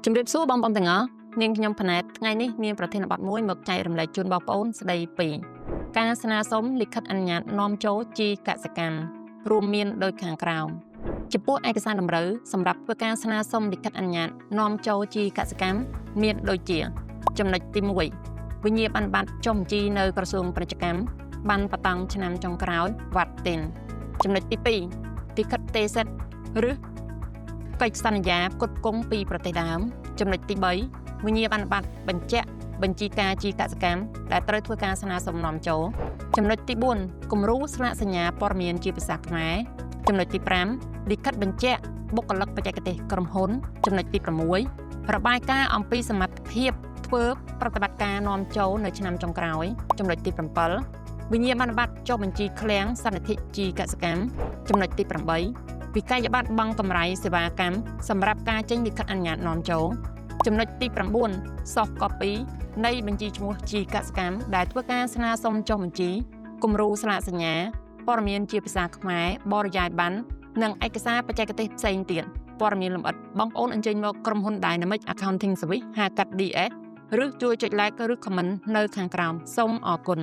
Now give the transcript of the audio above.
ជំរាបសួរបងប្អូនទាំងអស់នាងខ្ញុំផណែតថ្ងៃនេះមានប្រធានបទមួយមកចែករំលែកជូនបងប្អូនស្ដីពីការស្នើសុំលិខិតអនុញ្ញាតនាំចូលជីកសិកម្មរួមមានដូចខាងក្រោមចំពោះឯកសារតម្រូវសម្រាប់ធ្វើការស្នើសុំលិខិតអនុញ្ញាតនាំចូលជីកសិកម្មមានដូចជាចំណុចទី1វិញ្ញាបនបត្រចុះបញ្ជីនៅក្រសួងពាណិជ្ជកម្មបានបតង់ឆ្នាំចុងក្រោយវត្តទិនចំណុចទី2លិខិតទេសិតឬកិច្ចសន្យាផ្គត់ផ្គង់ពីប្រទេសដើមចំណុចទី3វិញ្ញាបនបត្របញ្ជាក់បញ្ជីការជីកសិកម្មដែលត្រូវធ្វើការស្នើសុំនាំចូលចំណុចទី4គំរូស្លាកសញ្ញាព័ត៌មានជាភាសាខ្មែរចំណុចទី5លិខិតបញ្ជាក់បុគ្គលិកបច្ចេកទេសក្រុមហ៊ុនចំណុចទី6របាយការណ៍អំពីសមត្ថភាពធ្វើប្រតិបត្តិការនាំចូលនៅឆ្នាំចុងក្រោយចំណុចទី7វិញ្ញាបនបត្រចុះបញ្ជីឃ្លាំងសន្និធិជីកសិកម្មចំណុចទី8វិក័យប័ត្របង់កម្រៃសេវាកម្មសម្រាប់ការចេញលិខិតអនុញ្ញាតនាំចូលចំណុចទី9soft copy នៃបញ្ជីឈ្មោះជីកសិកម្មដែលធ្វើការស្នើសុំចុះបញ្ជីគំរូស្លាកសញ្ញាព័ត៌មានជាភាសាខ្មែរបរិយាយប័ណ្ណនិងឯកសារបច្ចេកទេសផ្សេងទៀតព័ត៌មានលម្អិតបងប្អូនអញ្ជើញមកក្រុមហ៊ុន Dynamic Accounting Service ហៅកាត់ DS ឬជួយចុច like ឬ comment នៅខាងក្រោមសូមអរគុណ